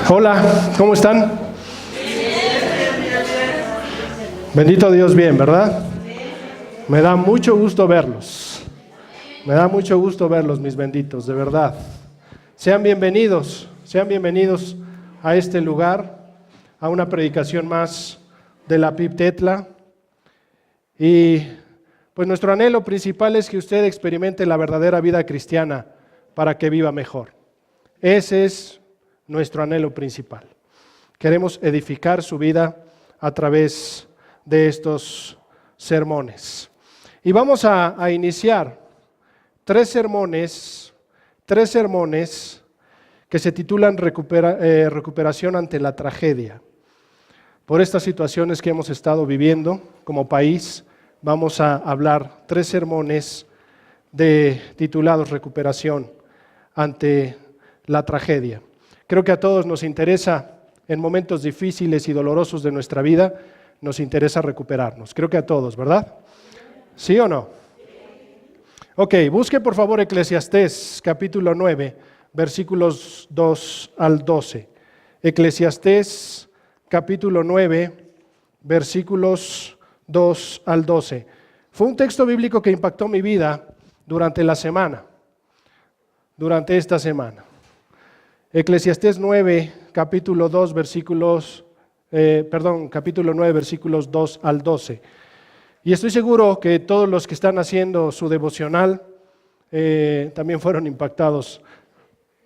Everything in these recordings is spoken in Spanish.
Hola, ¿cómo están? Bendito Dios, bien, ¿verdad? Me da mucho gusto verlos. Me da mucho gusto verlos, mis benditos, de verdad. Sean bienvenidos a este lugar, a una predicación más de la PIB Tetla. Y pues nuestro anhelo principal es que usted experimente la verdadera vida cristiana para que viva mejor. Ese es nuestro anhelo principal. Queremos edificar su vida a través de estos sermones. Y vamos a iniciar tres sermones que se titulan Recuperación ante la tragedia. Por estas situaciones que hemos estado viviendo como país, vamos a hablar tres sermones titulados Recuperación ante la tragedia. Creo que a todos nos interesa, en momentos difíciles y dolorosos de nuestra vida, nos interesa recuperarnos. Creo que a todos, ¿verdad? ¿Sí o no? Ok, busque por favor Eclesiastés capítulo 9, versículos 2 al 12. Eclesiastés capítulo 9, versículos 2 al 12. Fue un texto bíblico que impactó mi vida durante esta semana. Eclesiastés 9, capítulo 9, versículos 2 al 12. Y estoy seguro que todos los que están haciendo su devocional también fueron impactados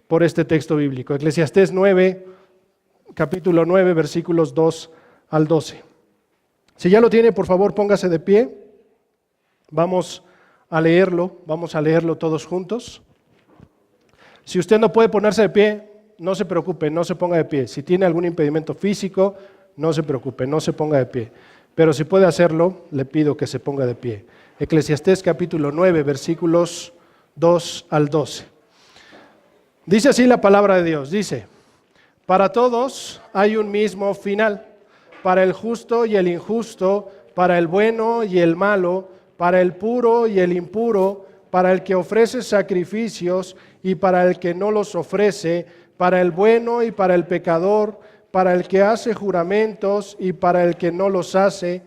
por este texto bíblico. Eclesiastés 9, capítulo 9, versículos 2 al 12. Si ya lo tiene, por favor, póngase de pie. Vamos a leerlo todos juntos. Si usted no puede ponerse de pie, no se preocupe, no se ponga de pie. Si tiene algún impedimento físico, no se preocupe, no se ponga de pie. Pero si puede hacerlo, le pido que se ponga de pie. Eclesiastés capítulo 9, versículos 2 al 12. Dice así la palabra de Dios, dice: para todos hay un mismo final, para el justo y el injusto, para el bueno y el malo, para el puro y el impuro, para el que ofrece sacrificios y para el que no los ofrece, para el bueno y para el pecador, para el que hace juramentos y para el que no los hace.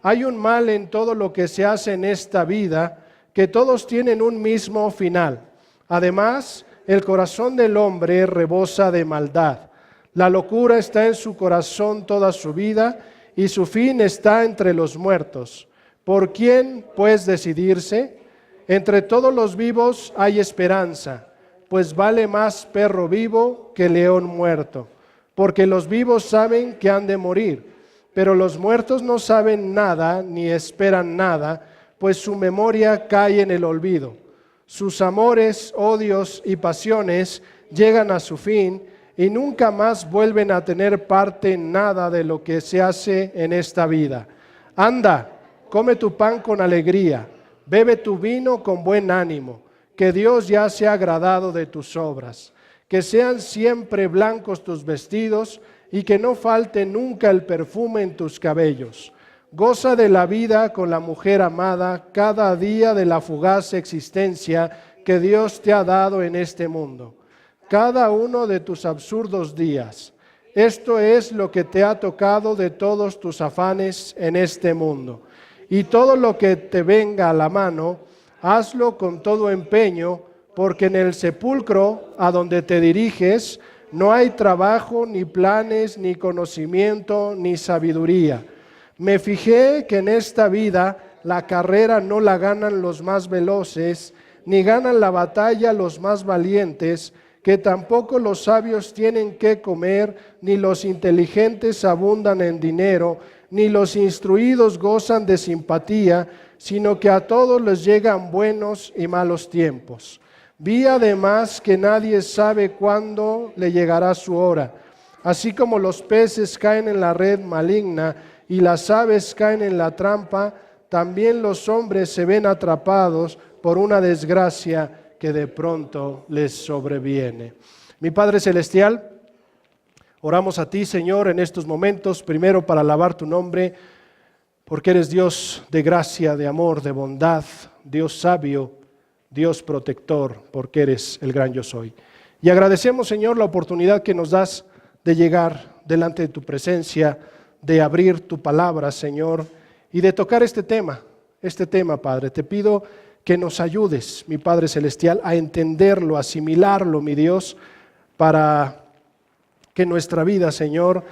Hay un mal en todo lo que se hace en esta vida, que todos tienen un mismo final. Además, el corazón del hombre rebosa de maldad. La locura está en su corazón toda su vida, y su fin está entre los muertos. ¿Por quién, pues, decidirse? Entre todos los vivos hay esperanza, pues vale más perro vivo que león muerto. Porque los vivos saben que han de morir, pero los muertos no saben nada ni esperan nada, pues su memoria cae en el olvido. Sus amores, odios y pasiones llegan a su fin y nunca más vuelven a tener parte en nada de lo que se hace en esta vida. Anda, come tu pan con alegría, bebe tu vino con buen ánimo, que Dios ya se ha agradado de tus obras. Que sean siempre blancos tus vestidos y que no falte nunca el perfume en tus cabellos. Goza de la vida con la mujer amada cada día de la fugaz existencia que Dios te ha dado en este mundo. Cada uno de tus absurdos días. Esto es lo que te ha tocado de todos tus afanes en este mundo. Y todo lo que te venga a la mano, hazlo con todo empeño, porque en el sepulcro a donde te diriges no hay trabajo, ni planes, ni conocimiento, ni sabiduría. Me fijé que en esta vida la carrera no la ganan los más veloces, ni ganan la batalla los más valientes, que tampoco los sabios tienen que comer, ni los inteligentes abundan en dinero, ni los instruidos gozan de simpatía, sino que a todos les llegan buenos y malos tiempos. Vi además que nadie sabe cuándo le llegará su hora. Así como los peces caen en la red maligna y las aves caen en la trampa, también los hombres se ven atrapados por una desgracia que de pronto les sobreviene. Mi Padre Celestial, oramos a ti, Señor, en estos momentos, primero para alabar tu nombre, porque eres Dios de gracia, de amor, de bondad, Dios sabio, Dios protector, porque eres el gran yo soy. Y agradecemos, Señor, la oportunidad que nos das de llegar delante de tu presencia, de abrir tu palabra, Señor, y de tocar este tema, Padre. Te pido que nos ayudes, mi Padre Celestial, a entenderlo, a asimilarlo, mi Dios, para que en nuestra vida, Señor,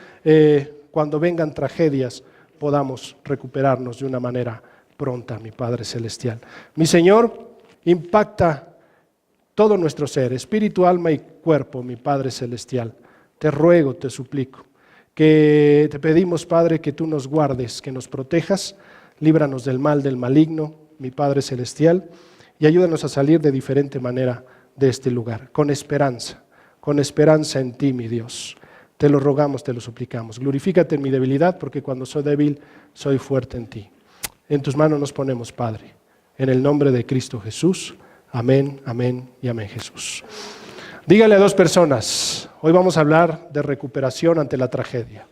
cuando vengan tragedias, podamos recuperarnos de una manera pronta, mi Padre Celestial. Mi Señor, impacta todo nuestro ser, espíritu, alma y cuerpo, mi Padre Celestial. Te ruego, te suplico, que te pedimos, Padre, que tú nos guardes, que nos protejas, líbranos del mal, del maligno, mi Padre Celestial, y ayúdanos a salir de diferente manera de este lugar, con esperanza en ti, mi Dios. Te lo rogamos, te lo suplicamos. Glorifícate en mi debilidad, porque cuando soy débil, soy fuerte en ti. En tus manos nos ponemos, Padre, en el nombre de Cristo Jesús. Amén, amén y amén, Jesús. Dígale a dos personas, hoy vamos a hablar de recuperación ante la tragedia.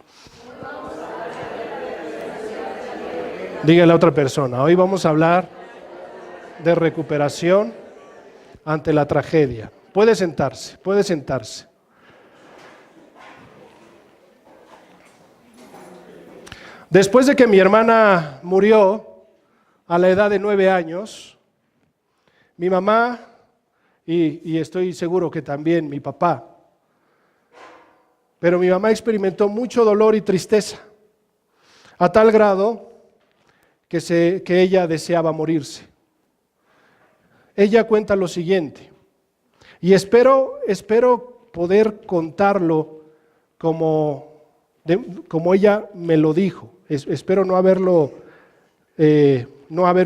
Dígale a otra persona, hoy vamos a hablar de recuperación ante la tragedia. Puede sentarse, puede sentarse. Después de que mi hermana murió a la edad de 9 años, mi mamá, y estoy seguro que también mi papá, pero mi mamá experimentó mucho dolor y tristeza, a tal grado que ella deseaba morirse. Ella cuenta lo siguiente, y espero poder contarlo como ella me lo dijo. Espero no haber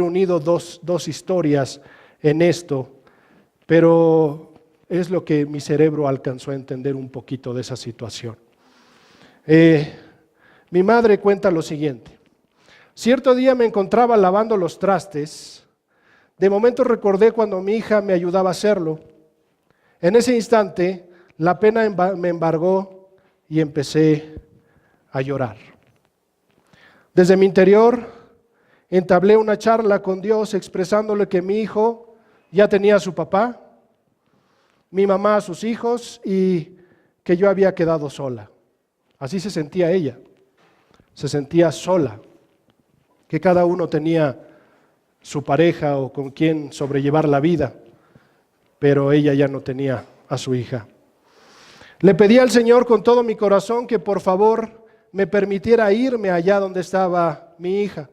unido dos historias en esto, pero es lo que mi cerebro alcanzó a entender un poquito de esa situación. Mi madre cuenta lo siguiente. Cierto día me encontraba lavando los trastes. De momento recordé cuando mi hija me ayudaba a hacerlo. En ese instante, la pena me embargó y empecé a llorar. Desde mi interior, entablé una charla con Dios expresándole que mi hijo ya tenía a su papá, mi mamá a sus hijos y que yo había quedado sola. Así se sentía ella, se sentía sola, que cada uno tenía su pareja o con quien sobrellevar la vida, pero ella ya no tenía a su hija. Le pedí al Señor con todo mi corazón que por favor me permitiera irme allá donde estaba mi hija.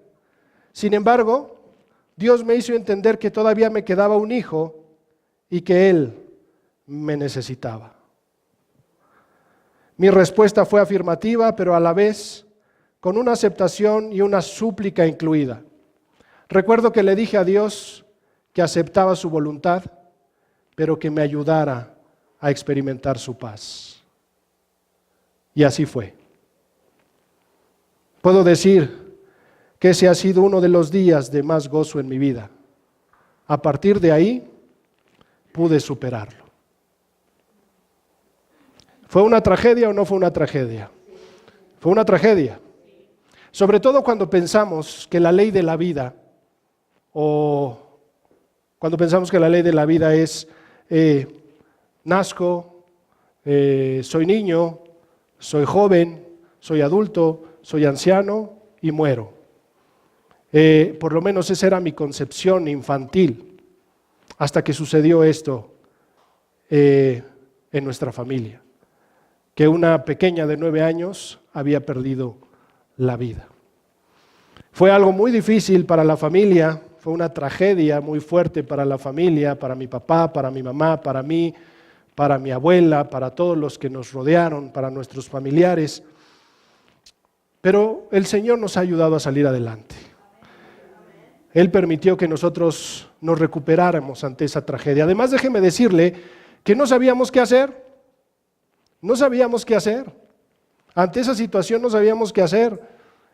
Sin embargo, Dios me hizo entender que todavía me quedaba un hijo y que Él me necesitaba. Mi respuesta fue afirmativa, pero a la vez con una aceptación y una súplica incluida. Recuerdo que le dije a Dios que aceptaba su voluntad, pero que me ayudara a experimentar su paz. Y así fue. Puedo decir que ese ha sido uno de los días de más gozo en mi vida. A partir de ahí, pude superarlo. ¿Fue una tragedia o no fue una tragedia? Fue una tragedia. Sobre todo cuando pensamos que la ley de la vida, es nazco, soy niño, soy joven, soy adulto, soy anciano y muero. Por lo menos esa era mi concepción infantil, hasta que sucedió esto en nuestra familia, que una pequeña de 9 años había perdido la vida. Fue algo muy difícil para la familia, fue una tragedia muy fuerte para la familia, para mi papá, para mi mamá, para mí, para mi abuela, para todos los que nos rodearon, para nuestros familiares. Pero el Señor nos ha ayudado a salir adelante. Él permitió que nosotros nos recuperáramos ante esa tragedia. Además, déjeme decirle que no sabíamos qué hacer. No sabíamos qué hacer. Ante esa situación no sabíamos qué hacer.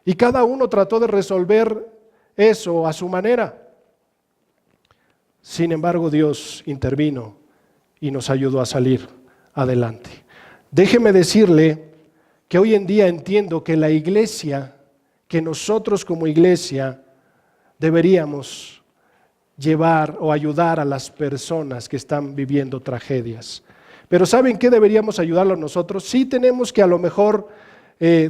Y cada uno trató de resolver eso a su manera. Sin embargo, Dios intervino y nos ayudó a salir adelante. Déjeme decirle que hoy en día entiendo que la iglesia, que nosotros como iglesia deberíamos llevar o ayudar a las personas que están viviendo tragedias. Pero ¿saben qué deberíamos ayudarlo nosotros? Sí tenemos que a lo mejor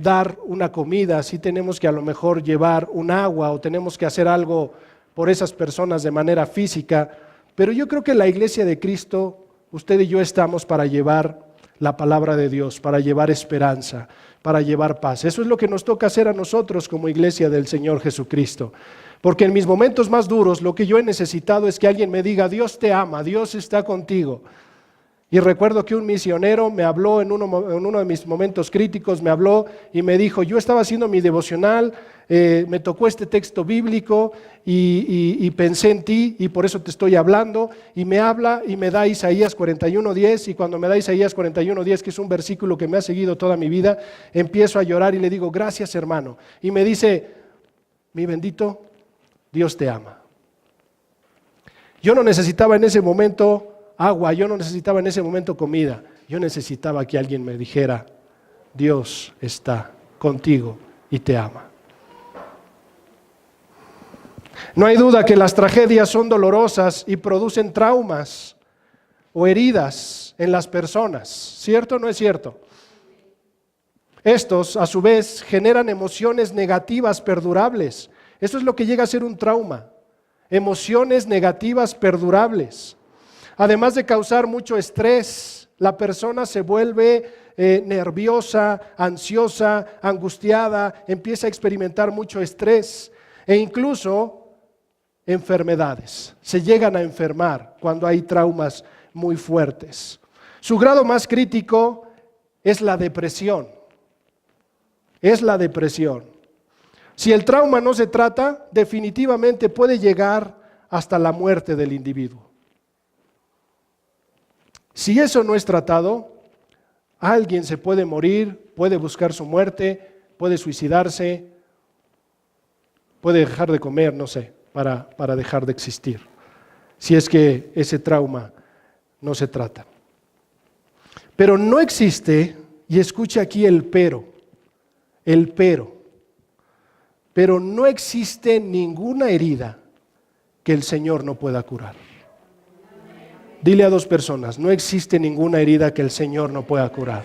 dar una comida, sí tenemos que a lo mejor llevar un agua o tenemos que hacer algo por esas personas de manera física, pero yo creo que la iglesia de Cristo, usted y yo estamos para llevar la palabra de Dios, para llevar esperanza, para llevar paz. Eso es lo que nos toca hacer a nosotros como iglesia del Señor Jesucristo. Porque en mis momentos más duros lo que yo he necesitado es que alguien me diga: Dios te ama, Dios está contigo. Y recuerdo que un misionero me habló en uno de mis momentos críticos, me habló y me dijo: yo estaba haciendo mi devocional, me tocó este texto bíblico y pensé en ti y por eso te estoy hablando. Y me habla y me da Isaías 41:10, y cuando me da Isaías 41:10, que es un versículo que me ha seguido toda mi vida, empiezo a llorar y le digo: gracias, hermano. Y me dice: mi bendito, Dios te ama. Yo no necesitaba en ese momento agua, yo no necesitaba en ese momento comida, yo necesitaba que alguien me dijera: Dios está contigo y te ama. No hay duda que las tragedias son dolorosas y producen traumas o heridas en las personas, ¿cierto o no es cierto? Estos, a su vez, generan emociones negativas perdurables. Eso es lo que llega a ser un trauma, emociones negativas perdurables. Además de causar mucho estrés, la persona se vuelve nerviosa, ansiosa, angustiada, empieza a experimentar mucho estrés e incluso enfermedades. Se llegan a enfermar cuando hay traumas muy fuertes. Su grado más crítico es la depresión. Es la depresión. Si el trauma no se trata, definitivamente puede llegar hasta la muerte del individuo. Si eso no es tratado, alguien se puede morir, puede buscar su muerte, puede suicidarse, puede dejar de comer, no sé, para dejar de existir, si es que ese trauma no se trata. Pero no existe, y escuche aquí el pero, pero no existe ninguna herida que el Señor no pueda curar. Dile a dos personas: no existe ninguna herida que el Señor no pueda curar.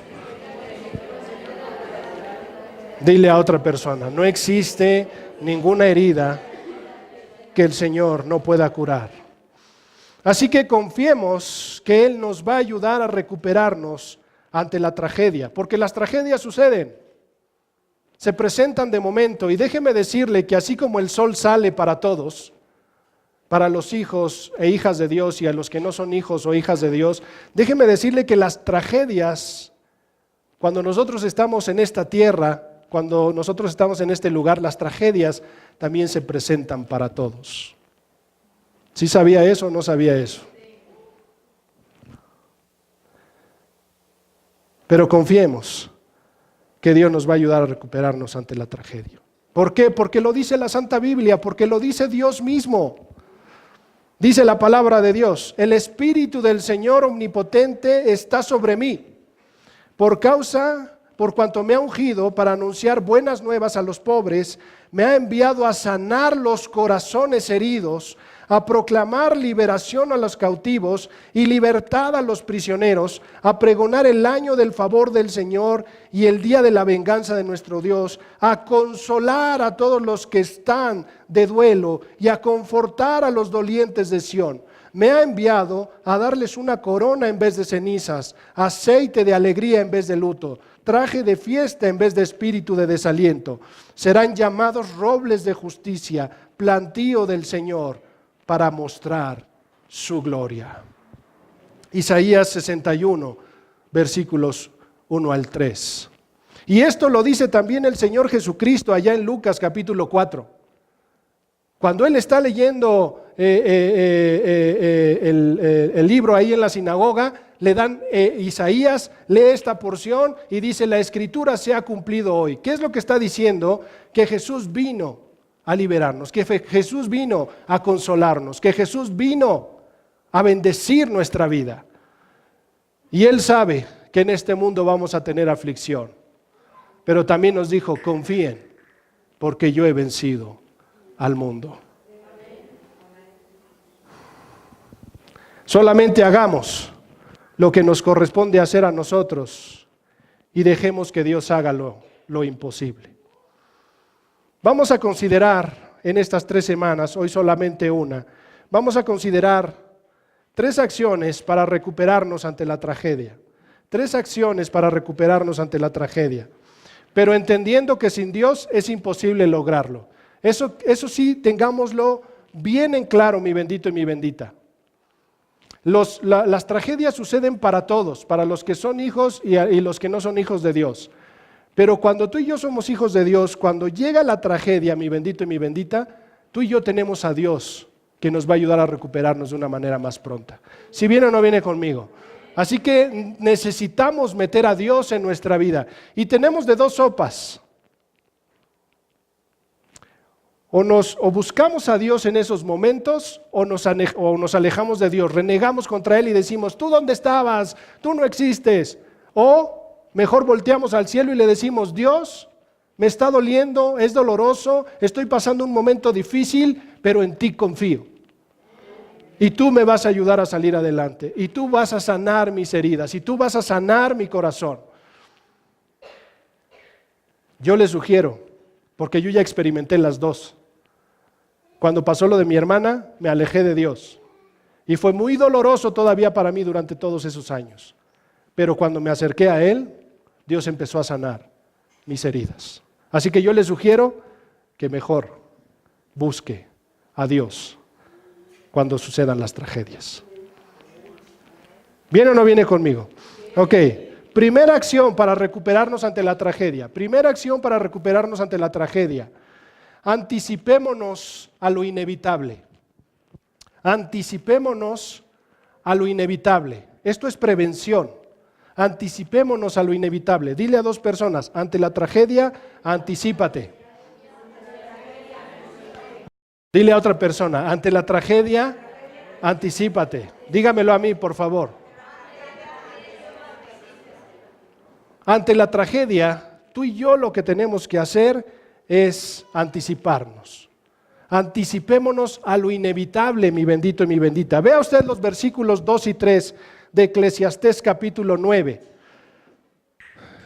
Dile a otra persona: no existe ninguna herida que el Señor no pueda curar. Así que confiemos que Él nos va a ayudar a recuperarnos ante la tragedia, porque las tragedias suceden, se presentan de momento, y déjeme decirle que así como el sol sale para todos, para los hijos e hijas de Dios y a los que no son hijos o hijas de Dios, déjeme decirle que las tragedias, cuando nosotros estamos en esta tierra, cuando nosotros estamos en este lugar, las tragedias también se presentan para todos. ¿Sí sabía eso o no sabía eso? Pero confiemos que Dios nos va a ayudar a recuperarnos ante la tragedia. ¿Por qué? Porque lo dice la Santa Biblia, porque lo dice Dios mismo. Dice la palabra de Dios: el Espíritu del Señor Omnipotente está sobre mí, por cuanto me ha ungido para anunciar buenas nuevas a los pobres, me ha enviado a sanar los corazones heridos, a proclamar liberación a los cautivos y libertad a los prisioneros, a pregonar el año del favor del Señor y el día de la venganza de nuestro Dios, a consolar a todos los que están de duelo y a confortar a los dolientes de Sión. Me ha enviado a darles una corona en vez de cenizas, aceite de alegría en vez de luto, traje de fiesta en vez de espíritu de desaliento. Serán llamados robles de justicia, plantío del Señor, para mostrar su gloria. Isaías 61, versículos 1 al 3. Y esto lo dice también el Señor Jesucristo allá en Lucas capítulo 4. Cuando Él está leyendo el libro ahí en la sinagoga, le dan Isaías, lee esta porción y dice: la escritura se ha cumplido hoy. ¿Qué es lo que está diciendo? Que Jesús vino a liberarnos, que Jesús vino a consolarnos, que Jesús vino a bendecir nuestra vida. Y Él sabe que en este mundo vamos a tener aflicción, pero también nos dijo: confíen, porque yo he vencido al mundo. Solamente hagamos lo que nos corresponde hacer a nosotros y dejemos que Dios haga lo imposible. Vamos a considerar en estas 3 semanas, hoy solamente una, vamos a considerar 3 acciones para recuperarnos ante la tragedia. 3 acciones para recuperarnos ante la tragedia. Pero entendiendo que sin Dios es imposible lograrlo. Eso sí, tengámoslo bien en claro, mi bendito y mi bendita. Las tragedias suceden para todos, para los que son hijos y los que no son hijos de Dios. Pero cuando tú y yo somos hijos de Dios, cuando llega la tragedia, mi bendito y mi bendita, tú y yo tenemos a Dios que nos va a ayudar a recuperarnos de una manera más pronta. Si viene o no viene conmigo. Así que necesitamos meter a Dios en nuestra vida. Y tenemos de 2 sopas. O buscamos a Dios en esos momentos o nos alejamos de Dios, renegamos contra Él y decimos, ¿tú dónde estabas? Tú no existes. O mejor volteamos al cielo y le decimos, Dios, me está doliendo, es doloroso, estoy pasando un momento difícil, pero en ti confío. Y tú me vas a ayudar a salir adelante. Y tú vas a sanar mis heridas. Y tú vas a sanar mi corazón. Yo les sugiero, porque yo ya experimenté las 2. Cuando pasó lo de mi hermana, me alejé de Dios. Y fue muy doloroso todavía para mí durante todos esos años. Pero cuando me acerqué a Él, Dios empezó a sanar mis heridas. Así que yo les sugiero que mejor busque a Dios cuando sucedan las tragedias. ¿Viene o no viene conmigo? Ok, primera acción para recuperarnos ante la tragedia. Primera acción para recuperarnos ante la tragedia. Anticipémonos a lo inevitable. Anticipémonos a lo inevitable. Esto es prevención. Anticipémonos a lo inevitable. Dile a 2 personas, ante la tragedia, anticípate. Dile a otra persona, ante la tragedia, anticípate. Dígamelo a mí, por favor. Ante la tragedia, tú y yo lo que tenemos que hacer es anticiparnos. Anticipémonos a lo inevitable, mi bendito y mi bendita. Vea usted los versículos 2 y 3 de Eclesiastés capítulo 9.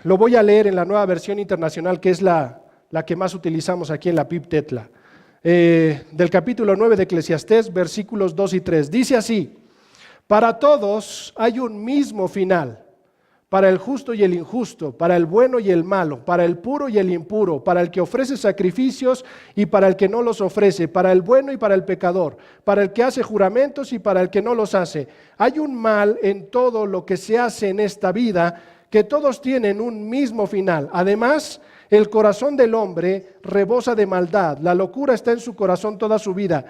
Lo voy a leer en la Nueva Versión Internacional, que es la que más utilizamos aquí en la PIB Tetla. Del capítulo 9 de Eclesiastés, versículos 2 y 3. Dice así: para todos hay un mismo final, para el justo y el injusto, para el bueno y el malo, para el puro y el impuro, para el que ofrece sacrificios y para el que no los ofrece, para el bueno y para el pecador, para el que hace juramentos y para el que no los hace. Hay un mal en todo lo que se hace en esta vida, que todos tienen un mismo final. Además, el corazón del hombre rebosa de maldad, la locura está en su corazón toda su vida,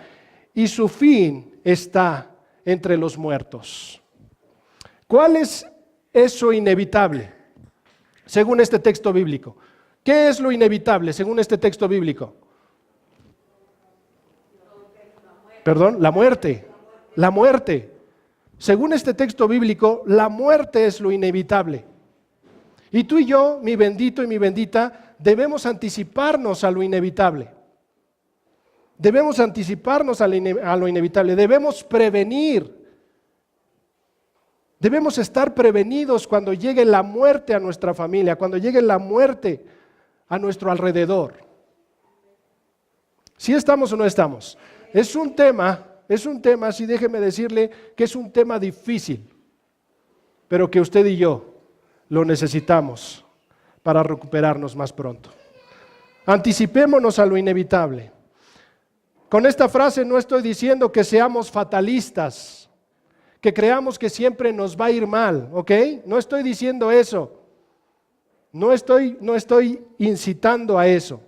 y su fin está entre los muertos. ¿Cuál es eso inevitable, según este texto bíblico? ¿Qué es lo inevitable, según este texto bíblico? Perdón, la muerte. La muerte. Según este texto bíblico, la muerte es lo inevitable. Y tú y yo, mi bendito y mi bendita, debemos anticiparnos a lo inevitable. Debemos anticiparnos a lo inevitable. Debemos prevenir. Debemos estar prevenidos cuando llegue la muerte a nuestra familia, cuando llegue la muerte a nuestro alrededor. ¿Sí estamos o no estamos? Es un tema, sí, déjeme decirle que es un tema difícil, pero que usted y yo lo necesitamos para recuperarnos más pronto. Anticipémonos a lo inevitable. Con esta frase no estoy diciendo que seamos fatalistas, que creamos que siempre nos va a ir mal, ¿ok? No estoy diciendo eso. No estoy incitando a eso.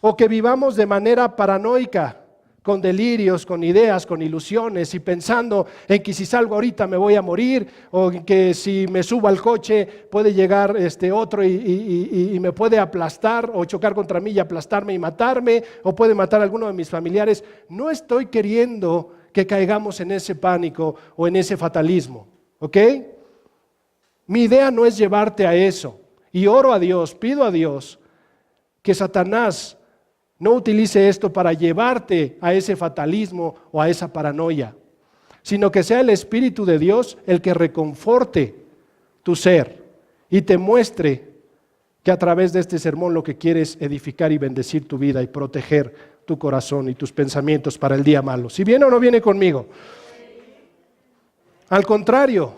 O que vivamos de manera paranoica, con delirios, con ideas, con ilusiones y pensando en que si salgo ahorita me voy a morir, o en que si me subo al coche puede llegar otro y me puede aplastar o chocar contra mí y aplastarme y matarme, o puede matar a alguno de mis familiares. No estoy queriendo que caigamos en ese pánico o en ese fatalismo, ¿ok? Mi idea no es llevarte a eso, y oro a Dios, pido a Dios que Satanás no utilice esto para llevarte a ese fatalismo o a esa paranoia. sino que sea el Espíritu de Dios el que reconforte tu ser y te muestre que a través de este sermón lo que quiere es edificar y bendecir tu vida y proteger tu corazón y tus pensamientos para el día malo. ¿Si viene o no viene conmigo? Al contrario,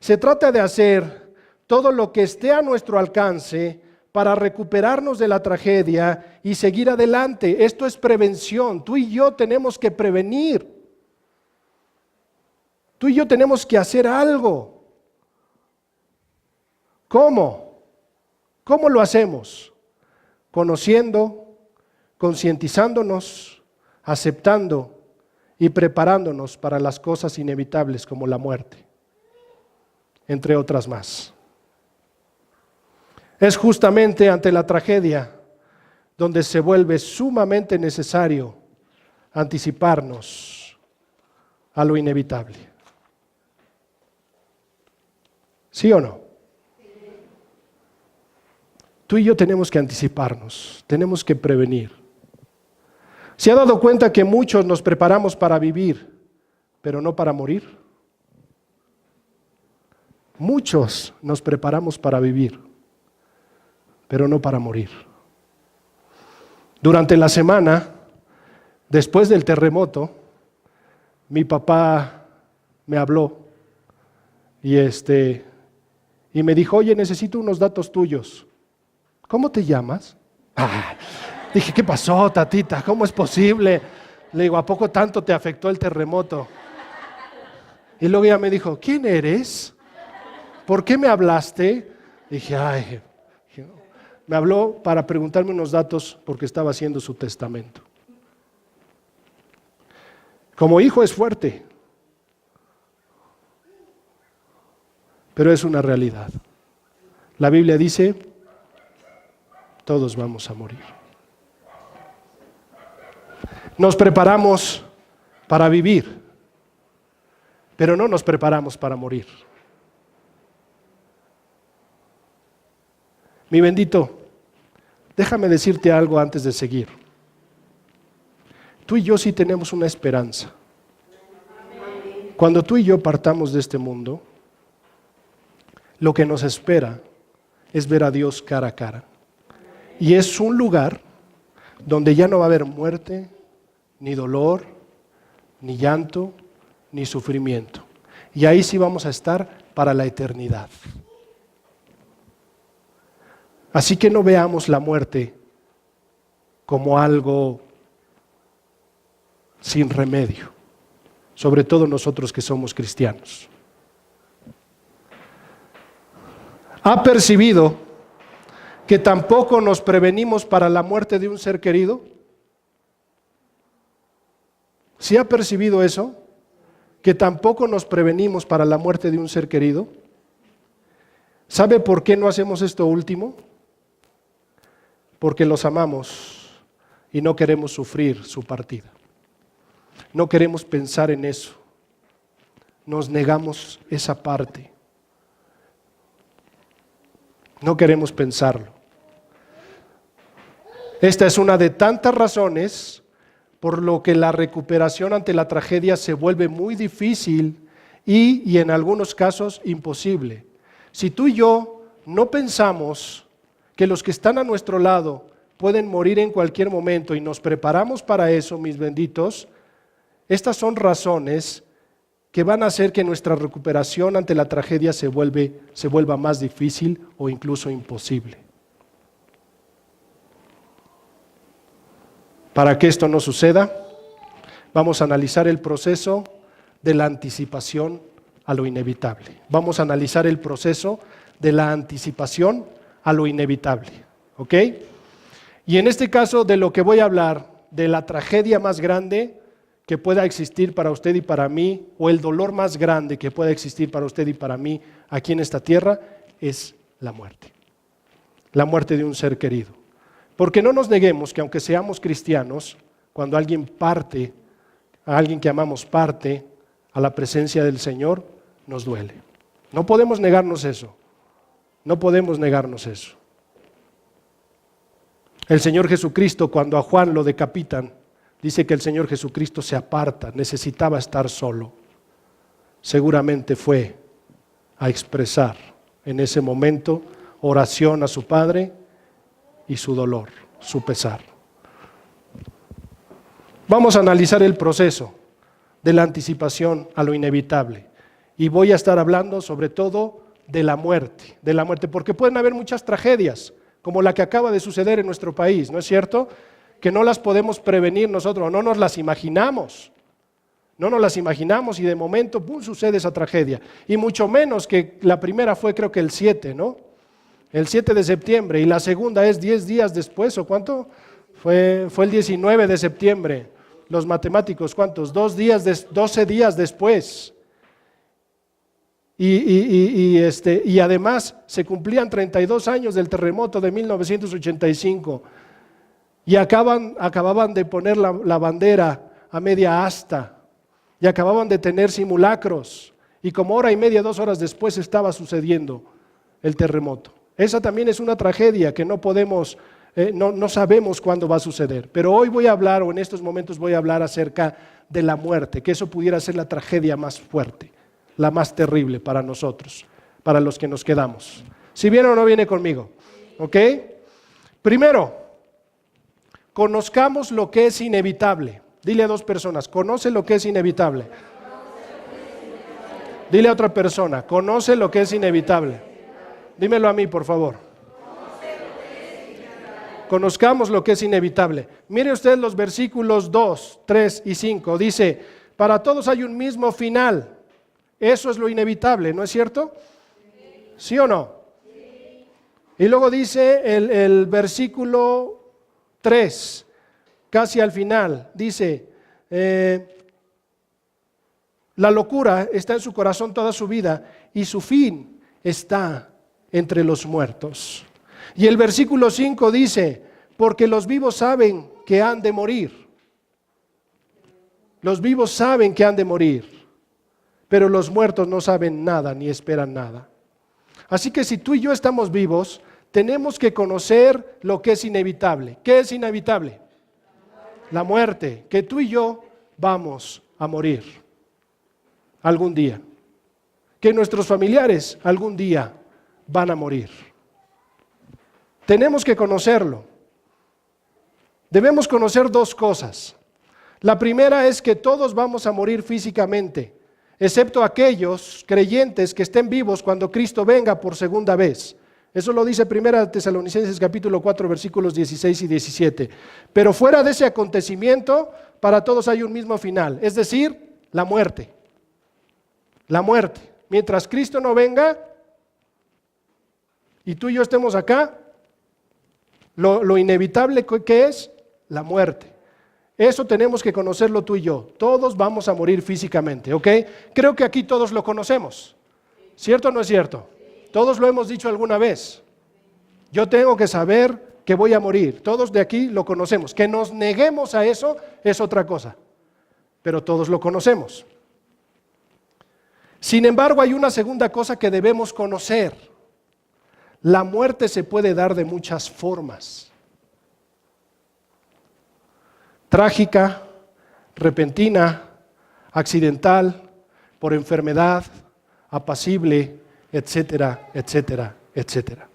se trata de hacer todo lo que esté a nuestro alcance para recuperarnos de la tragedia y seguir adelante. Esto es prevención. Tú y yo tenemos que prevenir. Tú y yo tenemos que hacer algo. ¿Cómo? ¿Cómo lo hacemos? Conociendo, concientizándonos, aceptando y preparándonos para las cosas inevitables como la muerte, entre otras más. Es justamente ante la tragedia donde se vuelve sumamente necesario anticiparnos a lo inevitable. ¿Sí o no? Tú y yo tenemos que anticiparnos, tenemos que prevenir. ¿Se ha dado cuenta que muchos nos preparamos para vivir, pero no para morir? Muchos nos preparamos para vivir, pero no para morir. Durante la semana, después del terremoto, mi papá me habló y me dijo, oye, necesito unos datos tuyos. ¿Cómo te llamas? Dije, ¿qué pasó, tatita? ¿Cómo es posible? Le digo, ¿a poco tanto te afectó el terremoto? Y luego ella me dijo, ¿quién eres? ¿Por qué me hablaste? Dije, me habló para preguntarme unos datos porque estaba haciendo su testamento. Como hijo es fuerte, pero es una realidad. La Biblia dice, todos vamos a morir. Nos preparamos para vivir, pero no nos preparamos para morir. Mi bendito, déjame decirte algo antes de seguir. Tú y yo sí tenemos una esperanza. Cuando tú y yo partamos de este mundo, lo que nos espera es ver a Dios cara a cara. Y es un lugar donde ya no va a haber muerte, ni dolor, ni llanto, ni sufrimiento. Y ahí sí vamos a estar para la eternidad. Así que no veamos la muerte como algo sin remedio, sobre todo nosotros que somos cristianos. ¿Ha percibido que tampoco nos prevenimos para la muerte de un ser querido? ¿Sí ha percibido eso? Que tampoco nos prevenimos para la muerte de un ser querido. ¿Sabe por qué no hacemos esto último? Porque los amamos y no queremos sufrir su partida. No queremos pensar en eso. Nos negamos esa parte. No queremos pensarlo. Esta es una de tantas razones por lo que la recuperación ante la tragedia se vuelve muy difícil y en algunos casos imposible. Si tú y yo no pensamos que los que están a nuestro lado pueden morir en cualquier momento y nos preparamos para eso, mis benditos, estas son razones que van a hacer que nuestra recuperación ante la tragedia se vuelva más difícil o incluso imposible. Para que esto no suceda, vamos a analizar el proceso de la anticipación a lo inevitable. Vamos a analizar el proceso de la anticipación a lo inevitable, ¿ok? Y en este caso de lo que voy a hablar, de la tragedia más grande que pueda existir para usted y para mí, o el dolor más grande que pueda existir para usted y para mí aquí en esta tierra, es la muerte. La muerte de un ser querido. Porque no nos neguemos que aunque seamos cristianos, cuando alguien parte, a alguien que amamos parte a la presencia del Señor, nos duele. No podemos negarnos eso. No podemos negarnos eso. El Señor Jesucristo, cuando a Juan lo decapitan, dice que el Señor Jesucristo se aparta, necesitaba estar solo. seguramente fue a expresar en ese momento oración a su Padre y su dolor, su pesar. Vamos a analizar el proceso de la anticipación a lo inevitable. Y voy a estar hablando sobre todo de la muerte, porque pueden haber muchas tragedias, como la que acaba de suceder en nuestro país, ¿no es cierto? Que no las podemos prevenir nosotros, no nos las imaginamos. No nos las imaginamos y de momento ¡pum!, sucede esa tragedia. Y mucho menos que la primera fue creo que el 7, ¿no? El 7 de septiembre y la segunda es 10 días después, ¿o cuánto? Fue el 19 de septiembre. Los matemáticos, ¿cuántos? 12 días después. Y además se cumplían 32 años del terremoto de 1985 y acababan de poner la bandera a media asta y acababan de tener simulacros y como hora y media, 2 horas después estaba sucediendo el terremoto. Esa también es una tragedia que no podemos, no sabemos cuándo va a suceder, pero hoy voy a hablar, o en estos momentos voy a hablar acerca de la muerte, que eso pudiera ser la tragedia más fuerte, la más terrible para nosotros, para los que nos quedamos. ¿Si viene o no viene conmigo? ¿Ok? Primero, conozcamos lo que es inevitable. Dile a 2 personas, conoce lo que es inevitable. Dile a otra persona, conoce lo que es inevitable. Dímelo a mí, por favor. Conozcamos lo que es inevitable. Mire usted los versículos 2, 3 y 5. Dice, para todos hay un mismo final. Eso es lo inevitable, ¿no es cierto? ¿Sí o no? Y luego dice el versículo 3, casi al final, dice, la locura está en su corazón toda su vida y su fin está entre los muertos. Y el versículo 5 dice, porque los vivos saben que han de morir. Los vivos saben que han de morir, pero los muertos no saben nada ni esperan nada. Así que si tú y yo estamos vivos, tenemos que conocer lo que es inevitable. ¿Qué es inevitable? La muerte, que tú y yo vamos a morir algún día, que nuestros familiares algún día van a morir. Tenemos que conocerlo. Debemos conocer 2 cosas. La primera es que todos vamos a morir físicamente, excepto aquellos creyentes que estén vivos cuando Cristo venga por segunda vez. Eso lo dice 1 Tesalonicenses capítulo 4 versículos 16 y 17. Pero fuera de ese acontecimiento, para todos hay un mismo final, es decir, la muerte. La muerte. Mientras Cristo no venga y tú y yo estemos acá, lo inevitable que es la muerte. Eso tenemos que conocerlo tú y yo. Todos vamos a morir físicamente, ¿ok? Creo que aquí todos lo conocemos. ¿Cierto o no es cierto? Todos lo hemos dicho alguna vez. Yo tengo que saber que voy a morir. Todos de aquí lo conocemos. Que nos neguemos a eso es otra cosa. Pero todos lo conocemos. Sin embargo, hay una segunda cosa que debemos conocer. La muerte se puede dar de muchas formas. Trágica, repentina, accidental, por enfermedad, apacible, etcétera, etcétera, etcétera.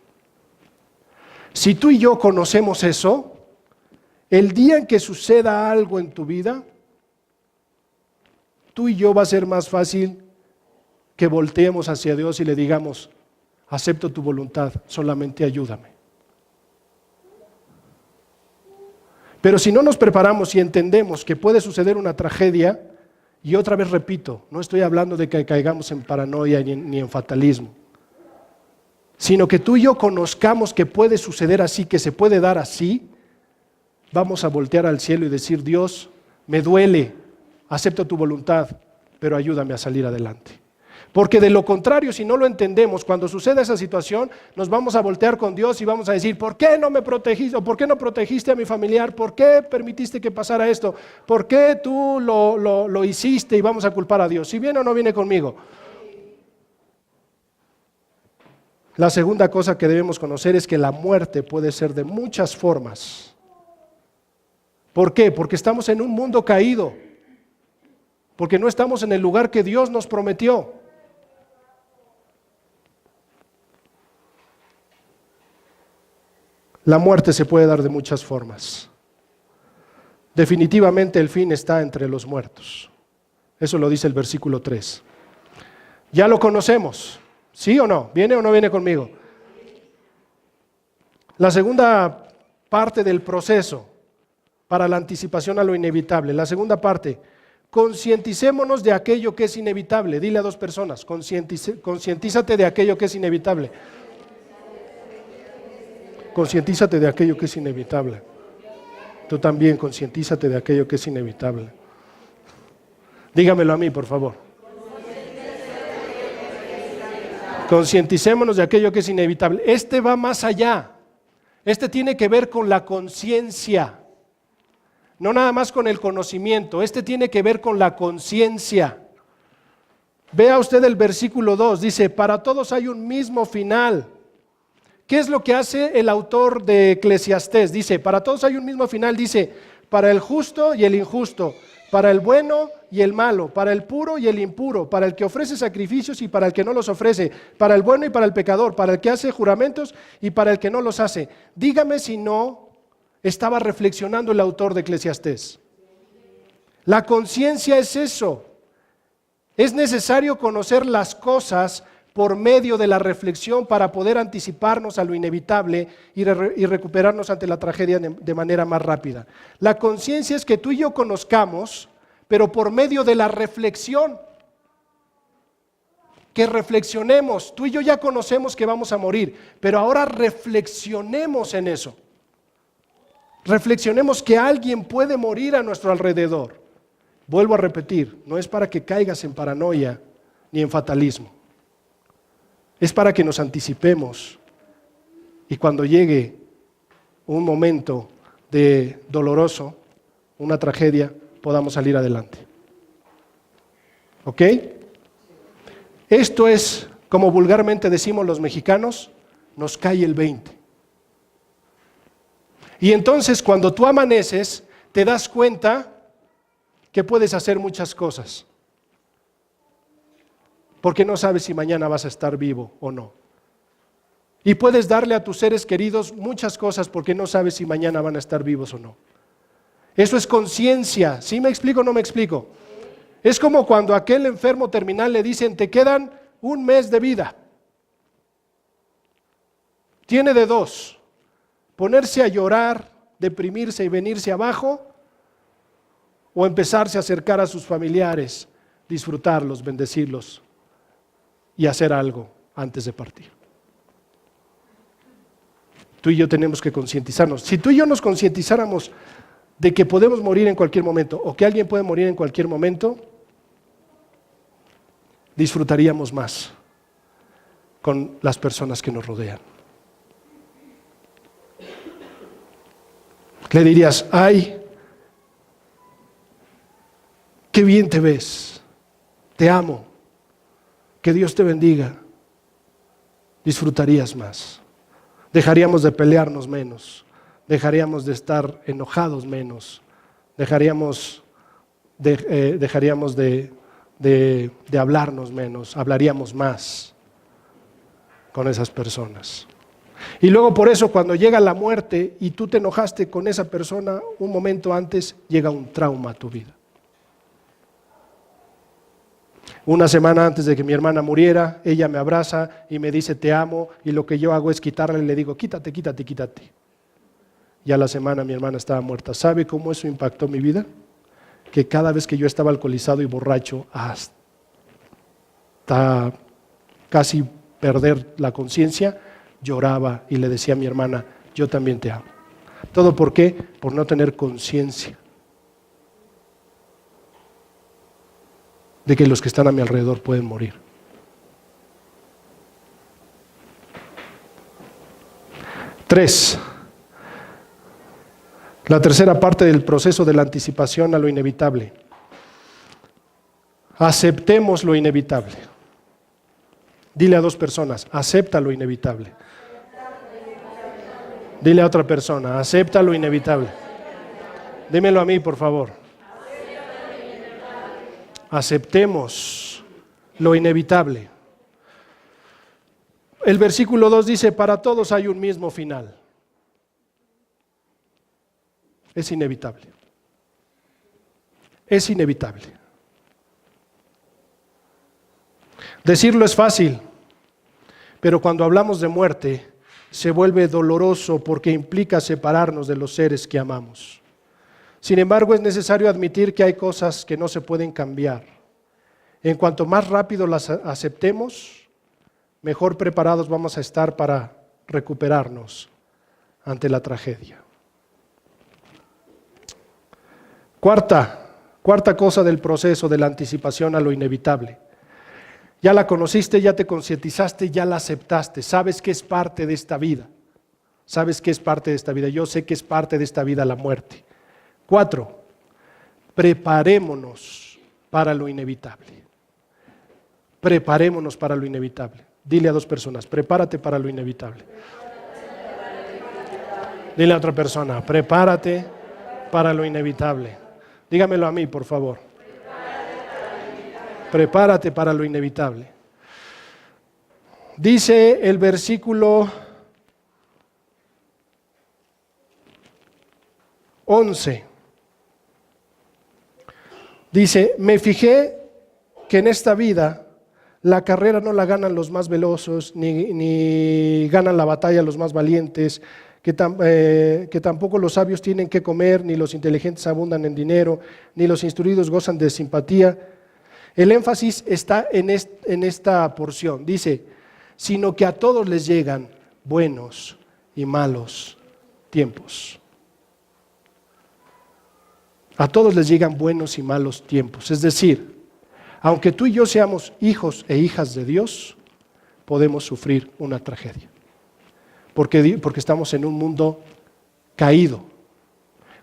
Si tú y yo conocemos eso, el día en que suceda algo en tu vida, tú y yo va a ser más fácil que volteemos hacia Dios y le digamos, acepto tu voluntad, solamente ayúdame. Pero si no nos preparamos y entendemos que puede suceder una tragedia, y otra vez repito, no estoy hablando de que caigamos en paranoia ni en fatalismo, sino que tú y yo conozcamos que puede suceder así, que se puede dar así, vamos a voltear al cielo y decir, Dios, me duele, acepto tu voluntad, pero ayúdame a salir adelante. Porque de lo contrario, si no lo entendemos, cuando suceda esa situación, nos vamos a voltear con Dios y vamos a decir, ¿por qué no me protegiste? ¿O por qué no protegiste a mi familiar? ¿Por qué permitiste que pasara esto? ¿Por qué tú lo hiciste? Y vamos a culpar a Dios. ¿Si viene o no viene conmigo? La segunda cosa que debemos conocer es que la muerte puede ser de muchas formas. ¿Por qué? Porque estamos en un mundo caído. porque no estamos en el lugar que Dios nos prometió. La muerte se puede dar de muchas formas. Definitivamente el fin está entre los muertos. Eso lo dice el versículo 3. Ya lo conocemos, ¿sí o no? ¿Viene o no viene conmigo? La segunda parte del proceso para la anticipación a lo inevitable. La segunda parte, concienticémonos de aquello que es inevitable. Dile a dos personas, concientízate de aquello que es inevitable. Concientízate de aquello que es inevitable. Tú también concientízate de aquello que es inevitable. Dígamelo a mí, por favor. Concienticémonos de aquello que es inevitable. Este va más allá. Este tiene que ver con la conciencia. No nada más con el conocimiento. Este tiene que ver con la conciencia. Vea usted el versículo 2. Dice, para todos hay un mismo final. ¿Qué es lo que hace el autor de Eclesiastés? Dice, para todos hay un mismo final. Dice, para el justo y el injusto, para el bueno y el malo, para el puro y el impuro, para el que ofrece sacrificios y para el que no los ofrece, para el bueno y para el pecador, para el que hace juramentos y para el que no los hace. Dígame si no estaba reflexionando el autor de Eclesiastés. La conciencia es eso. Es necesario conocer las cosas por medio de la reflexión para poder anticiparnos a lo inevitable y recuperarnos ante la tragedia de manera más rápida. La conciencia es que tú y yo conozcamos, pero por medio de la reflexión. Que reflexionemos. Tú y yo ya conocemos que vamos a morir, pero ahora reflexionemos en eso. Reflexionemos que alguien puede morir a nuestro alrededor. Vuelvo a repetir, no es para que caigas en paranoia ni en fatalismo. Es para que nos anticipemos y cuando llegue un momento doloroso, una tragedia, podamos salir adelante. ¿Ok? Esto es, como vulgarmente decimos los mexicanos, nos cae el 20. Y entonces cuando tú amaneces, te das cuenta que puedes hacer muchas cosas. Porque no sabes si mañana vas a estar vivo o no. Y puedes darle a tus seres queridos muchas cosas porque no sabes si mañana van a estar vivos o no. Eso es conciencia. ¿Sí me explico o no me explico? Es como cuando a aquel enfermo terminal le dicen, te quedan 1 mes de vida. Tiene de dos, ponerse a llorar, deprimirse y venirse abajo, o empezarse a acercar a sus familiares, disfrutarlos, bendecirlos y hacer algo antes de partir. Tú y yo tenemos que concientizarnos. Si tú y yo nos concientizáramos de que podemos morir en cualquier momento o que alguien puede morir en cualquier momento, disfrutaríamos más con las personas que nos rodean. Le dirías, ay, qué bien te ves, te amo, que Dios te bendiga. Disfrutarías más. Dejaríamos de pelearnos menos, dejaríamos de estar enojados menos, dejaríamos de hablarnos menos, hablaríamos más con esas personas. Y luego por eso cuando llega la muerte y tú te enojaste con esa persona un momento antes, llega un trauma a tu vida. Una semana antes de que mi hermana muriera, ella me abraza y me dice te amo, y lo que yo hago es quitarle y le digo quítate, quítate, quítate. Y a la semana mi hermana estaba muerta. ¿Sabe cómo eso impactó mi vida? Que cada vez que yo estaba alcoholizado y borracho hasta casi perder la conciencia, lloraba y le decía a mi hermana, yo también te amo. ¿Todo por qué? Por no tener conciencia de que los que están a mi alrededor pueden morir. Tres, la tercera parte del proceso de la anticipación a lo inevitable. Aceptemos lo inevitable. Dile a dos personas, acepta lo inevitable. Dile a otra persona, acepta lo inevitable. Dímelo a mí, por favor. aceptemos lo inevitable. El versículo 2 dice, para todos hay un mismo final. Es inevitable. Es inevitable. Decirlo es fácil, pero cuando hablamos de muerte se vuelve doloroso porque implica separarnos de los seres que amamos. Sin embargo, es necesario admitir que hay cosas que no se pueden cambiar. En cuanto más rápido las aceptemos, mejor preparados vamos a estar para recuperarnos ante la tragedia. Cuarta cosa del proceso de la anticipación a lo inevitable. Ya la conociste, ya te concientizaste, ya la aceptaste. Sabes que es parte de esta vida. Sabes que es parte de esta vida. Yo sé que es parte de esta vida la muerte. 4, preparémonos para lo inevitable. Preparémonos para lo inevitable. Dile a 2 personas, prepárate para lo inevitable. Dile a otra persona, prepárate para lo inevitable. Dígamelo a mí, por favor. Prepárate para lo inevitable. Dice el versículo 11. Dice, me fijé que en esta vida la carrera no la ganan los más veloces, ni ganan la batalla los más valientes, que tampoco los sabios tienen que comer, ni los inteligentes abundan en dinero, ni los instruidos gozan de simpatía. El énfasis está en esta porción. Dice, sino que a todos les llegan buenos y malos tiempos. A todos les llegan buenos y malos tiempos. Es decir, aunque tú y yo seamos hijos e hijas de Dios, podemos sufrir una tragedia. Porque estamos en un mundo caído.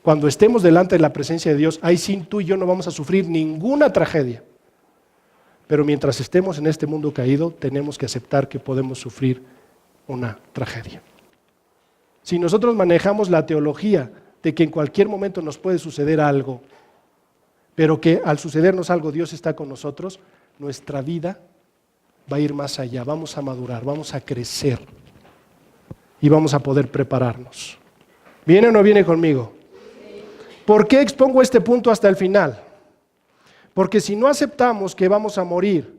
Cuando estemos delante de la presencia de Dios, ahí sí tú y yo no vamos a sufrir ninguna tragedia. Pero mientras estemos en este mundo caído, tenemos que aceptar que podemos sufrir una tragedia. Si nosotros manejamos la teología de que en cualquier momento nos puede suceder algo, pero que al sucedernos algo Dios está con nosotros, nuestra vida va a ir más allá, vamos a madurar, vamos a crecer y vamos a poder prepararnos. ¿Viene o no viene conmigo? ¿Por qué expongo este punto hasta el final? Porque si no aceptamos que vamos a morir,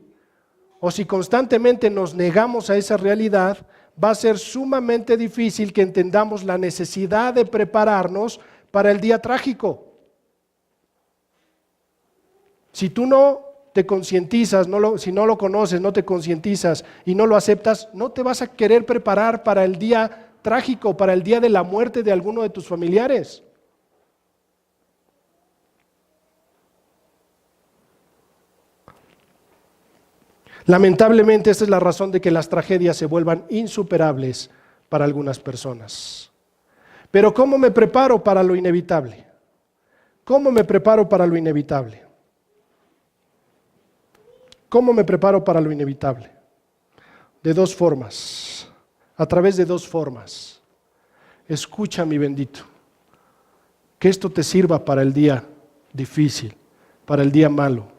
o si constantemente nos negamos a esa realidad, va a ser sumamente difícil que entendamos la necesidad de prepararnos para el día trágico. Si tú no te concientizas, si no lo conoces, no te concientizas y no lo aceptas, no te vas a querer preparar para el día trágico, para el día de la muerte de alguno de tus familiares. Lamentablemente, esta es la razón de que las tragedias se vuelvan insuperables para algunas personas. Pero ¿cómo me preparo para lo inevitable? ¿Cómo me preparo para lo inevitable? ¿Cómo me preparo para lo inevitable? De 2 formas, a través de 2 formas. Escucha, mi bendito, que esto te sirva para el día difícil, para el día malo,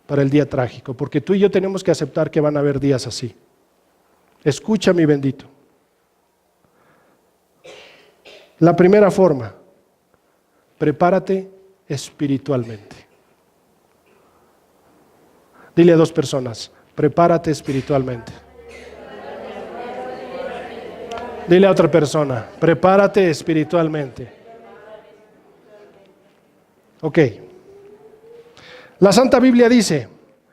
para el día trágico, porque tú y yo tenemos que aceptar que van a haber días así. Escucha, mi bendito. La primera forma, prepárate espiritualmente. Dile a 2 personas, prepárate espiritualmente. Dile a otra persona, prepárate espiritualmente. Ok. La Santa Biblia dice,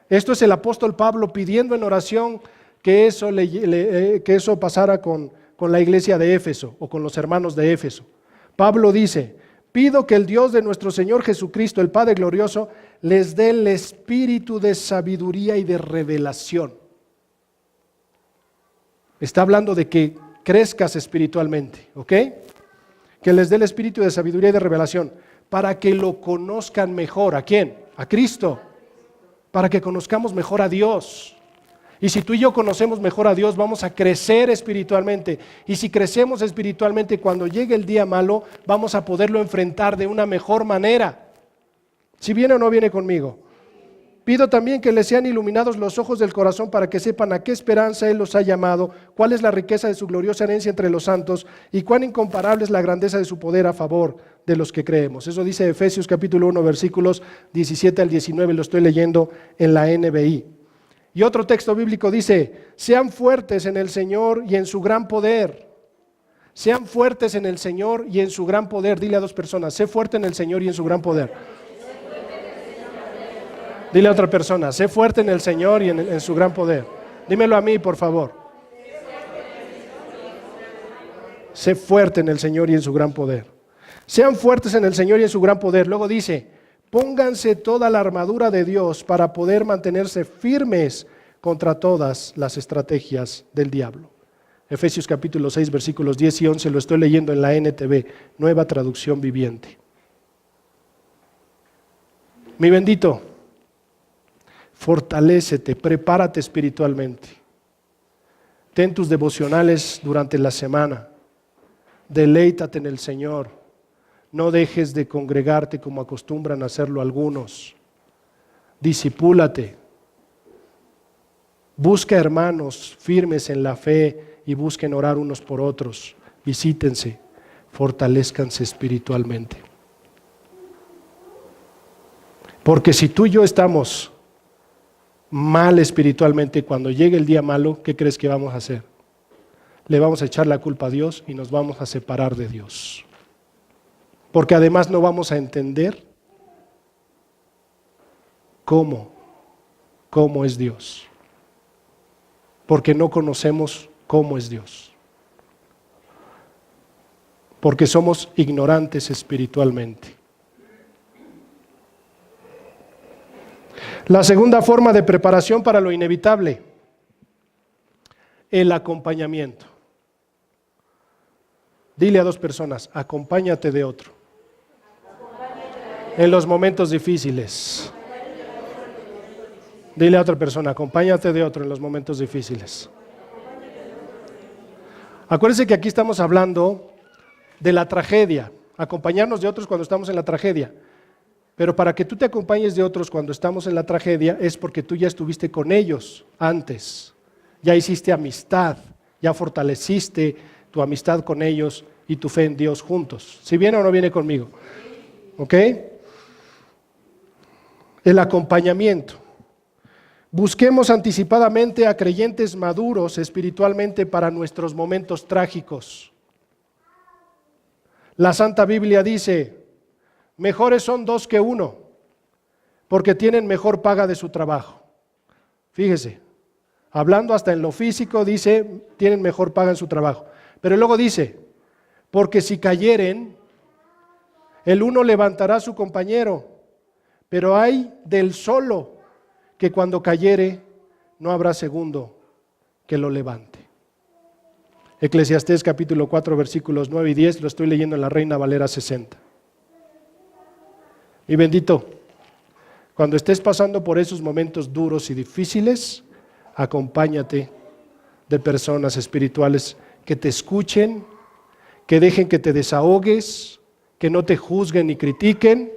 esto es el apóstol Pablo pidiendo en oración que eso pasara con la iglesia de Éfeso o con los hermanos de Éfeso. Pablo dice, pido que el Dios de nuestro Señor Jesucristo, el Padre glorioso, les dé el espíritu de sabiduría y de revelación. Está hablando de que crezcas espiritualmente, ¿ok? Que les dé el espíritu de sabiduría y de revelación para que lo conozcan mejor. ¿A quién? A Cristo, para que conozcamos mejor a Dios. Y si tú y yo conocemos mejor a Dios, vamos a crecer espiritualmente. Y si crecemos espiritualmente, cuando llegue el día malo, vamos a poderlo enfrentar de una mejor manera. ¿Si viene o no viene conmigo? Pido también que les sean iluminados los ojos del corazón para que sepan a qué esperanza Él los ha llamado, cuál es la riqueza de su gloriosa herencia entre los santos y cuán incomparable es la grandeza de su poder a favor de los que creemos. Eso dice Efesios capítulo 1, versículos 17 al 19, lo estoy leyendo en la NBI. Y otro texto bíblico dice, sean fuertes en el Señor y en su gran poder. Sean fuertes en el Señor y en su gran poder. Dile a dos personas, sé fuerte en el Señor y en su gran poder. Dile a otra persona, sé fuerte en el Señor y en su gran poder. Dímelo a mí, por favor. Sé fuerte en el Señor y en su gran poder. Sean fuertes en el Señor y en su gran poder. Luego dice, pónganse toda la armadura de Dios para poder mantenerse firmes contra todas las estrategias del diablo. Efesios capítulo 6, versículos 10 y 11, lo estoy leyendo en la NTV, Nueva Traducción Viviente. Mi bendito, fortalécete, prepárate espiritualmente. Ten tus devocionales durante la semana. Deleítate en el Señor. No dejes de congregarte como acostumbran a hacerlo algunos. Discipúlate. Busca hermanos firmes en la fe y busquen orar unos por otros. Visítense, fortalezcanse espiritualmente. Porque si tú y yo estamos mal espiritualmente, cuando llegue el día malo, ¿qué crees que vamos a hacer? Le vamos a echar la culpa a Dios y nos vamos a separar de Dios. Porque además no vamos a entender cómo es Dios. Porque no conocemos cómo es Dios. Porque somos ignorantes espiritualmente. La segunda forma de preparación para lo inevitable, el acompañamiento. Dile a dos personas, acompáñate de otro. En los momentos difíciles. Dile a otra persona, acompáñate de otro en los momentos difíciles. Acuérdense que aquí estamos hablando de la tragedia, acompañarnos de otros cuando estamos en la tragedia. Pero para que tú te acompañes de otros cuando estamos en la tragedia es porque tú ya estuviste con ellos antes, ya hiciste amistad, ya fortaleciste tu amistad con ellos y tu fe en Dios juntos. ¿Si viene o no viene conmigo? ¿Ok? El acompañamiento. Busquemos anticipadamente a creyentes maduros espiritualmente para nuestros momentos trágicos. La Santa Biblia dice, mejores son dos que uno, porque tienen mejor paga de su trabajo. Fíjese, hablando hasta en lo físico, dice, tienen mejor paga en su trabajo. Pero luego dice, porque si cayeren, el uno levantará a su compañero, pero hay del solo, que cuando cayere, no habrá segundo que lo levante. Eclesiastés capítulo 4, versículos 9 y 10, lo estoy leyendo en la Reina Valera 60. Y bendito, cuando estés pasando por esos momentos duros y difíciles, acompáñate de personas espirituales que te escuchen, que dejen que te desahogues, que no te juzguen ni critiquen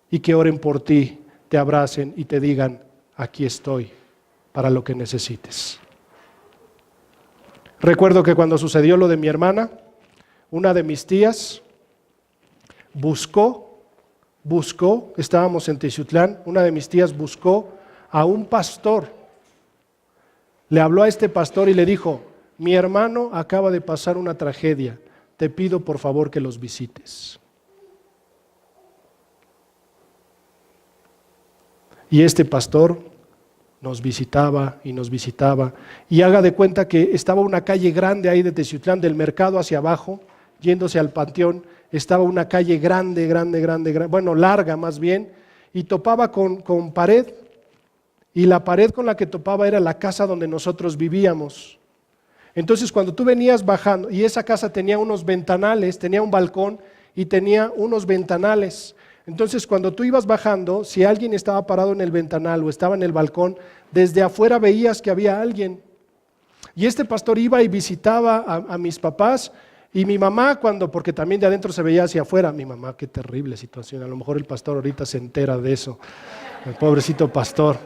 y que oren por ti, te abracen y te digan, aquí estoy para lo que necesites. Recuerdo que cuando sucedió lo de mi hermana, una de mis tías buscó, estábamos en Teciutlán, una de mis tías buscó a un pastor. Le habló a este pastor y le dijo, mi hermano acaba de pasar una tragedia, te pido por favor que los visites. Y este pastor nos visitaba y haga de cuenta que estaba una calle grande ahí de Teciutlán, del mercado hacia abajo, yéndose al panteón, estaba una calle grande, bueno, larga más bien, y topaba con pared, y la pared con la que topaba era la casa donde nosotros vivíamos. Entonces cuando tú venías bajando, y esa casa tenía unos ventanales, tenía un balcón y tenía unos ventanales. Entonces cuando tú ibas bajando, si alguien estaba parado en el ventanal o estaba en el balcón, desde afuera veías que había alguien. Y este pastor iba y visitaba a mis papás y mi mamá porque también de adentro se veía hacia afuera. Mi mamá, qué terrible situación, a lo mejor el pastor ahorita se entera de eso. El pobrecito pastor.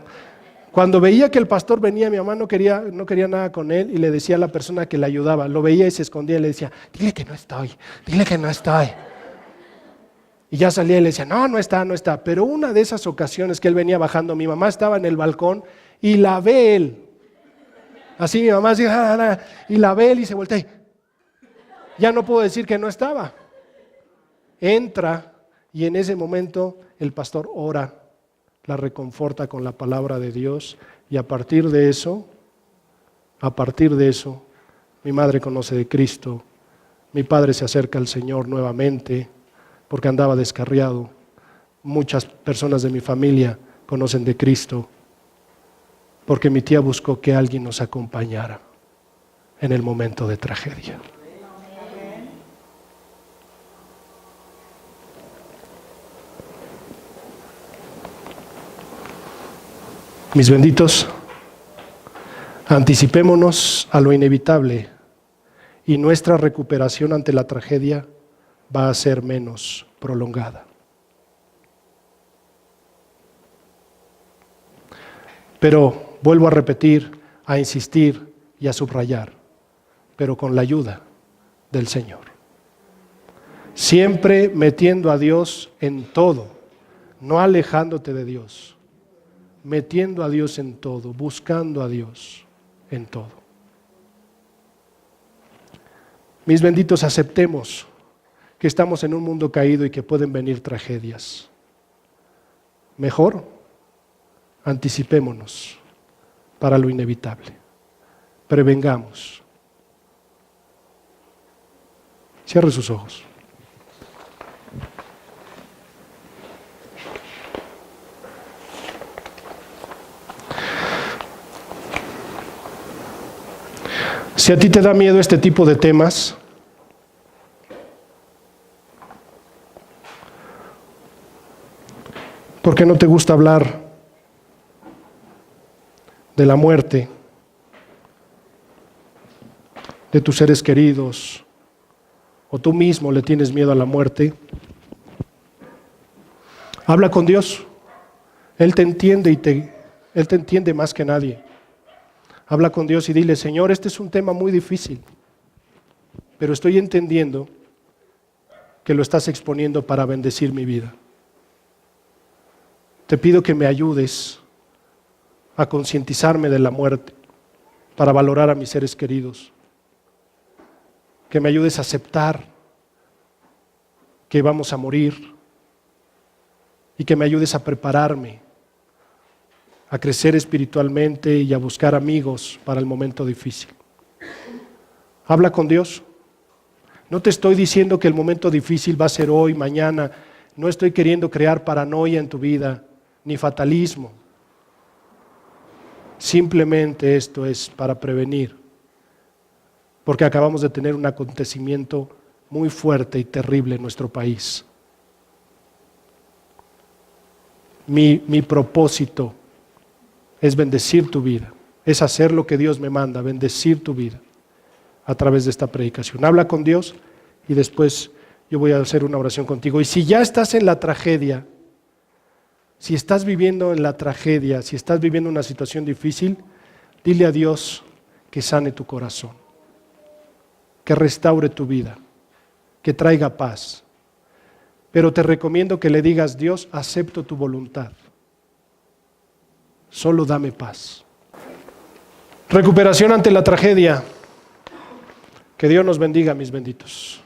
Cuando veía que el pastor venía, mi mamá no quería nada con él y le decía a la persona que le ayudaba, lo veía y se escondía y le decía, dile que no estoy, dile que no estoy. Y ya salía y le decía, no está. Pero una de esas ocasiones que él venía bajando, mi mamá estaba en el balcón y la ve él. Así mi mamá así, y la ve él y se voltea. Ya no puedo decir que no estaba. Entra y en ese momento el pastor ora, la reconforta con la palabra de Dios y a partir de eso, mi madre conoce de Cristo, mi padre se acerca al Señor nuevamente porque andaba descarriado. Muchas personas de mi familia conocen de Cristo porque mi tía buscó que alguien nos acompañara en el momento de tragedia. Mis benditos, anticipémonos a lo inevitable y nuestra recuperación ante la tragedia va a ser menos prolongada. Pero vuelvo a repetir, a insistir y a subrayar, pero con la ayuda del Señor. Siempre metiendo a Dios en todo, no alejándote de Dios. Metiendo a Dios en todo, buscando a Dios en todo. Mis benditos, aceptemos que estamos en un mundo caído y que pueden venir tragedias. Mejor, anticipémonos para lo inevitable. Prevengamos. Cierre sus ojos. Si a ti te da miedo este tipo de temas, ¿por qué no te gusta hablar de la muerte, de tus seres queridos, o tú mismo le tienes miedo a la muerte? Habla con Dios. Él te entiende Él te entiende más que nadie. Habla con Dios y dile, Señor, este es un tema muy difícil, pero estoy entendiendo que lo estás exponiendo para bendecir mi vida. Te pido que me ayudes a concientizarme de la muerte, para valorar a mis seres queridos. Que me ayudes a aceptar que vamos a morir y que me ayudes a prepararme, a crecer espiritualmente y a buscar amigos para el momento difícil. Habla con Dios. No te estoy diciendo que el momento difícil va a ser hoy, mañana. No estoy queriendo crear paranoia en tu vida, ni fatalismo. Simplemente esto es para prevenir, porque acabamos de tener un acontecimiento muy fuerte y terrible en nuestro país. Mi propósito es bendecir tu vida, es hacer lo que Dios me manda, bendecir tu vida a través de esta predicación. Habla con Dios y después yo voy a hacer una oración contigo. Y si ya estás en la tragedia, si estás viviendo en la tragedia, si estás viviendo una situación difícil, dile a Dios que sane tu corazón, que restaure tu vida, que traiga paz. Pero te recomiendo que le digas, Dios, acepto tu voluntad. Solo dame paz. Recuperación ante la tragedia. Que Dios nos bendiga, mis benditos.